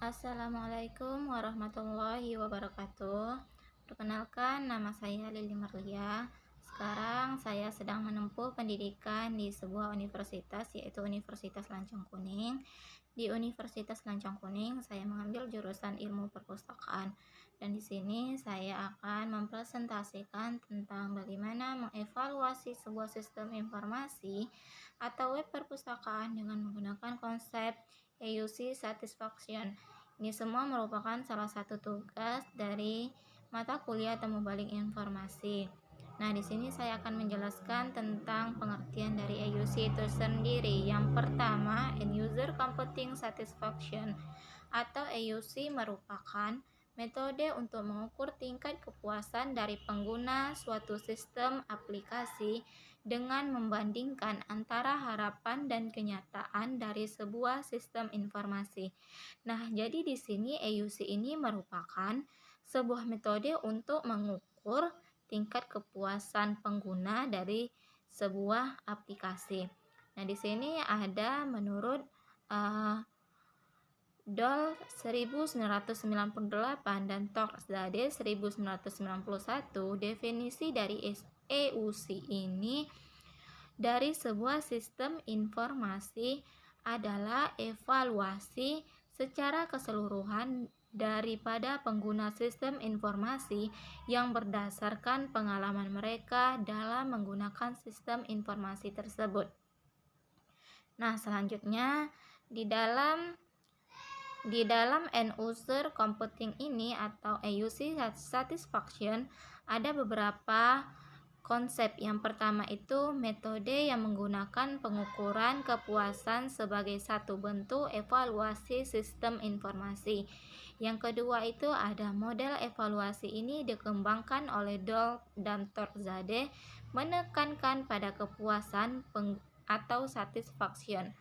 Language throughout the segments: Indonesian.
Assalamualaikum warahmatullahi wabarakatuh. Perkenalkan, nama saya Lili Marlia. Sekarang saya sedang menempuh pendidikan di sebuah universitas, yaitu Universitas Lancang Kuning. Di Universitas Lancang Kuning, saya mengambil jurusan Ilmu Perpustakaan. Dan di sini saya akan mempresentasikan tentang bagaimana mengevaluasi sebuah sistem informasi atau web perpustakaan dengan menggunakan konsep EUC Satisfaction. Ini semua merupakan salah satu tugas dari mata kuliah temu balik informasi. Nah, di sini saya akan menjelaskan tentang pengertian dari EUC itu sendiri. Yang pertama, End User Computing Satisfaction atau EUC merupakan metode untuk mengukur tingkat kepuasan dari pengguna suatu sistem aplikasi dengan membandingkan antara harapan dan kenyataan dari sebuah sistem informasi. Nah, jadi di sini EUC ini merupakan sebuah metode untuk mengukur tingkat kepuasan pengguna dari sebuah aplikasi. Nah, di sini ada menurut Doll 1998 dan Torzade 1991, definisi dari EUC ini dari sebuah sistem informasi adalah evaluasi secara keseluruhan daripada pengguna sistem informasi yang berdasarkan pengalaman mereka dalam menggunakan sistem informasi tersebut. Nah, selanjutnya di dalam End User Computing ini atau EUC Satisfaction ada beberapa konsep. Yang pertama itu metode yang menggunakan pengukuran kepuasan sebagai satu bentuk evaluasi sistem informasi. Yang kedua itu ada model evaluasi ini dikembangkan oleh Doll dan Torzade, menekankan pada kepuasan atau satisfaction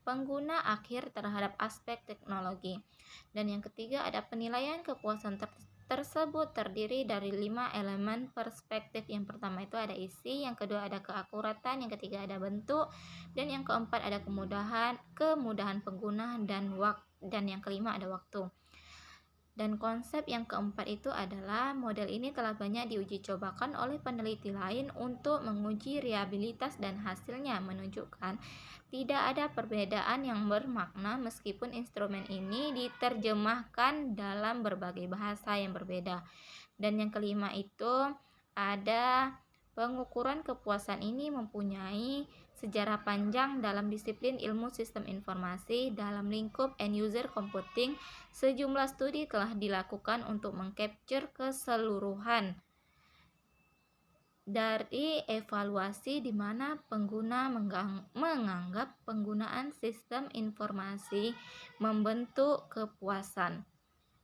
pengguna akhir terhadap aspek teknologi. Dan yang ketiga ada penilaian kepuasan tersebut terdiri dari 5 elemen perspektif. Yang pertama itu ada isi, yang kedua ada keakuratan, yang ketiga ada bentuk, dan yang keempat ada kemudahan pengguna dan yang kelima ada waktu. Dan konsep yang keempat itu adalah model ini telah banyak diuji cobakan oleh peneliti lain untuk menguji reliabilitas dan hasilnya menunjukkan tidak ada perbedaan yang bermakna meskipun instrumen ini diterjemahkan dalam berbagai bahasa yang berbeda. Dan yang kelima itu ada pengukuran kepuasan ini mempunyai sejarah panjang dalam disiplin ilmu sistem informasi dalam lingkup end user computing. Sejumlah studi telah dilakukan untuk mengcapture keseluruhan dari evaluasi di mana pengguna menganggap penggunaan sistem informasi membentuk kepuasan.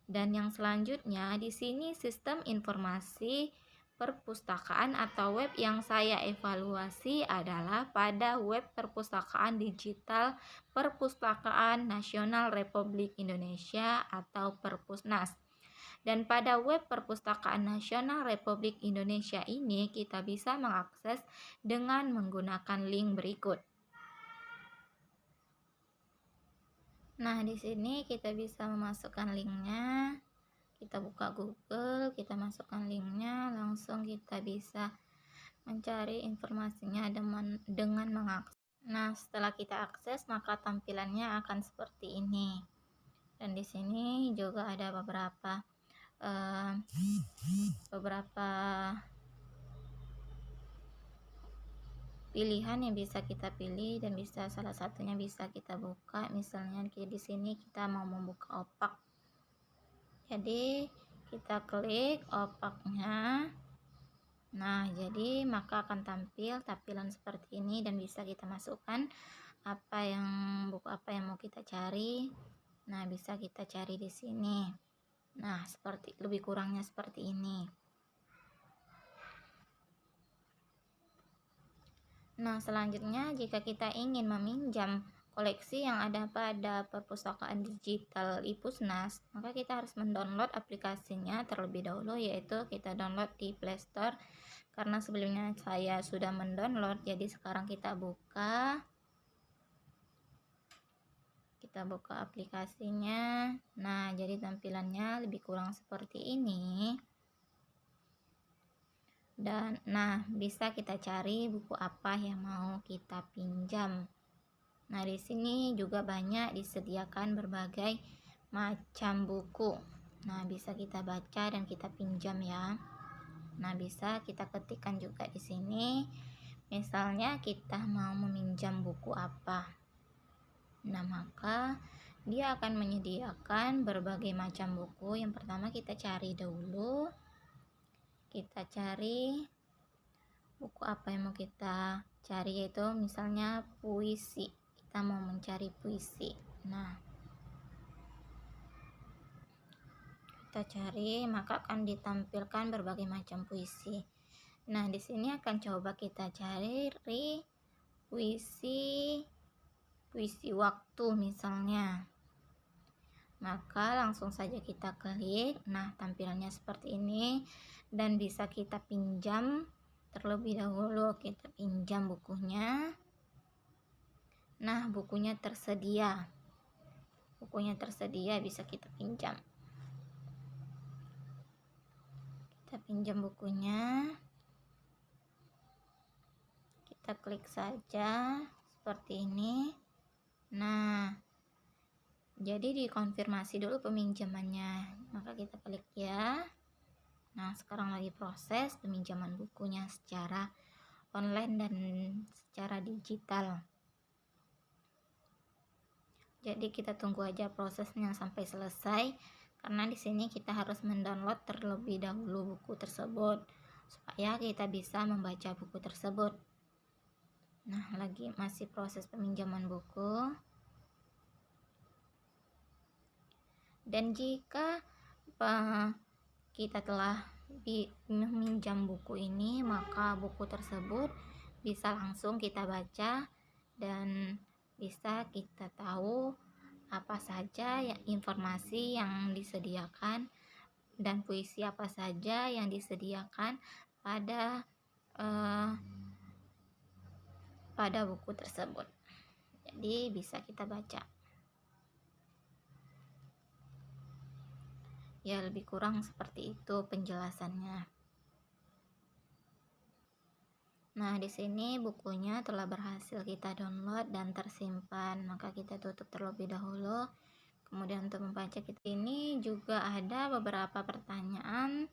Dan yang selanjutnya di sini sistem informasi perpustakaan atau web yang saya evaluasi adalah pada web perpustakaan digital Perpustakaan Nasional Republik Indonesia atau Perpusnas. Dan pada web Perpustakaan Nasional Republik Indonesia ini kita bisa mengakses dengan menggunakan link berikut. Nah, di sini kita bisa memasukkan linknya. Kita buka Google, kita masukkan linknya, langsung kita bisa mencari informasinya dengan mengakses. Nah, setelah kita akses, maka tampilannya akan seperti ini. Dan di sini juga ada beberapa pilihan yang bisa kita pilih dan bisa salah satunya bisa kita buka. Misalnya di sini kita mau membuka opak. Jadi kita klik opaknya. Nah, jadi maka akan tampil tampilan seperti ini dan bisa kita masukkan buku apa yang mau kita cari. Nah, bisa kita cari di sini. Nah, lebih kurangnya seperti ini. Nah, selanjutnya jika kita ingin meminjam koleksi yang ada pada perpustakaan digital IPUSNAS, maka kita harus mendownload aplikasinya terlebih dahulu, yaitu kita download di Play Store. Karena sebelumnya saya sudah mendownload, jadi sekarang kita buka Kita buka aplikasinya. Nah, jadi tampilannya lebih kurang seperti ini. Dan nah, bisa kita cari buku apa yang mau kita pinjam. Nah, di sini juga banyak disediakan berbagai macam buku. Nah, bisa kita baca dan kita pinjam ya. Nah, bisa kita ketikkan juga di sini. Misalnya kita mau meminjam buku apa. Nah, maka dia akan menyediakan berbagai macam buku. Yang pertama kita cari dulu. Kita cari buku apa yang mau kita cari, yaitu misalnya puisi. Kita mau mencari puisi. Nah, kita cari, maka akan ditampilkan berbagai macam puisi. Nah, di sini akan coba kita cari puisi waktu misalnya. Maka langsung saja kita klik. Nah, tampilannya seperti ini dan bisa kita pinjam terlebih dahulu. Kita pinjam bukunya. Nah, bukunya tersedia. Bisa kita pinjam. Kita pinjam bukunya. Kita klik saja seperti ini. Nah, jadi dikonfirmasi dulu peminjamannya, maka kita klik ya. Nah, sekarang lagi proses peminjaman bukunya secara online dan secara digital. Jadi kita tunggu aja prosesnya sampai selesai, karena di sini kita harus mendownload terlebih dahulu buku tersebut supaya kita bisa membaca buku tersebut. Nah, lagi masih proses peminjaman buku. Dan jika kita telah meminjam buku ini, maka buku tersebut bisa langsung kita baca dan bisa kita tahu apa saja informasi yang disediakan dan puisi apa saja yang disediakan pada buku tersebut. Jadi bisa kita baca. Ya, lebih kurang seperti itu penjelasannya. Nah, di sini bukunya telah berhasil kita download dan tersimpan, maka kita tutup terlebih dahulu. Kemudian untuk membaca ini juga ada beberapa pertanyaan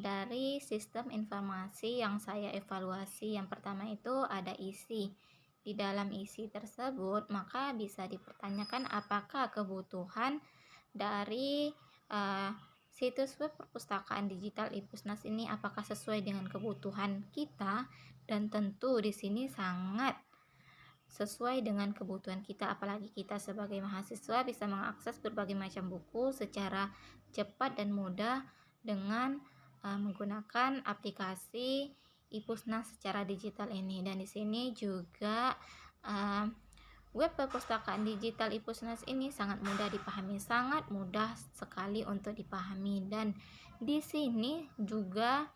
dari sistem informasi yang saya evaluasi. Yang pertama itu ada isi. Di dalam isi tersebut, maka bisa dipertanyakan apakah kebutuhan dari situs web perpustakaan digital Ipusnas ini apakah sesuai dengan kebutuhan kita, dan tentu di sini sangat sesuai dengan kebutuhan kita, apalagi kita sebagai mahasiswa bisa mengakses berbagai macam buku secara cepat dan mudah dengan menggunakan aplikasi Ipusnas secara digital ini. Dan di sini juga web perpustakaan digital Ipusnas ini sangat mudah dipahami, sangat mudah sekali untuk dipahami. Dan di sini juga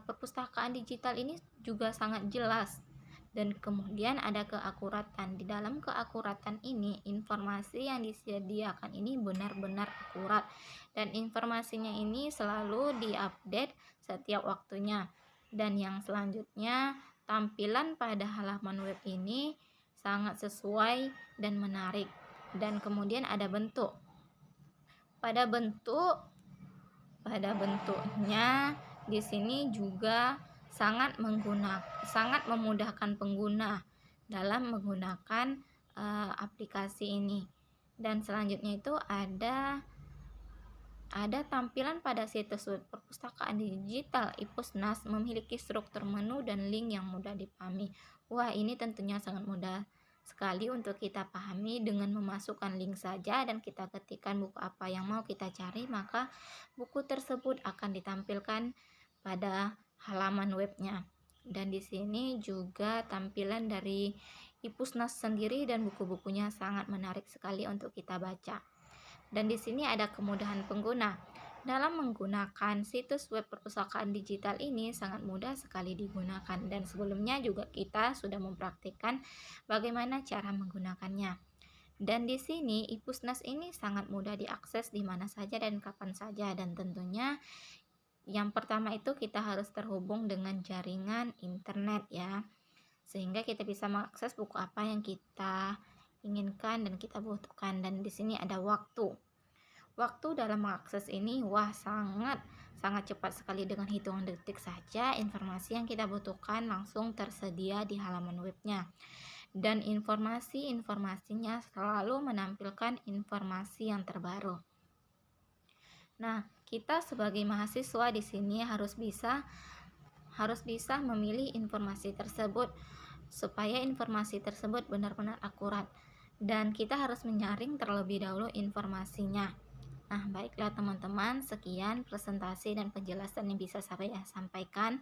perpustakaan digital ini juga sangat jelas, dan kemudian ada keakuratan. Di dalam keakuratan ini, informasi yang disediakan ini benar-benar akurat, dan informasinya ini selalu diupdate setiap waktunya. Dan yang selanjutnya, tampilan pada halaman web ini sangat sesuai dan menarik. Dan kemudian ada bentuk. Pada bentuknya di sini juga sangat memudahkan pengguna dalam menggunakan aplikasi ini. Dan selanjutnya itu ada tampilan pada situs web perpustakaan digital Ipusnas memiliki struktur menu dan link yang mudah dipahami. Wah, ini tentunya sangat mudah sekali untuk kita pahami dengan memasukkan link saja dan kita ketikkan buku apa yang mau kita cari, maka buku tersebut akan ditampilkan pada halaman webnya. Dan di sini juga tampilan dari Ipusnas sendiri dan buku-bukunya sangat menarik sekali untuk kita baca. Dan di sini ada kemudahan pengguna. Dalam menggunakan situs web perpustakaan digital ini sangat mudah sekali digunakan, dan sebelumnya juga kita sudah mempraktikkan bagaimana cara menggunakannya. Dan di sini iPusnas ini sangat mudah diakses di mana saja dan kapan saja, dan tentunya yang pertama itu kita harus terhubung dengan jaringan internet ya, sehingga kita bisa mengakses buku apa yang kita inginkan dan kita butuhkan. Dan di sini ada waktu. Waktu dalam mengakses ini sangat cepat sekali, dengan hitungan detik saja informasi yang kita butuhkan langsung tersedia di halaman webnya. Dan informasinya selalu menampilkan informasi yang terbaru. Nah, kita sebagai mahasiswa di sini harus bisa memilih informasi tersebut supaya informasi tersebut benar-benar akurat, dan kita harus menyaring terlebih dahulu informasinya. Nah, baiklah teman-teman, sekian presentasi dan penjelasan yang bisa saya sampaikan.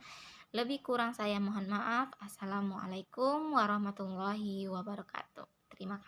Lebih kurang saya mohon maaf. Assalamualaikum warahmatullahi wabarakatuh. Terima kasih.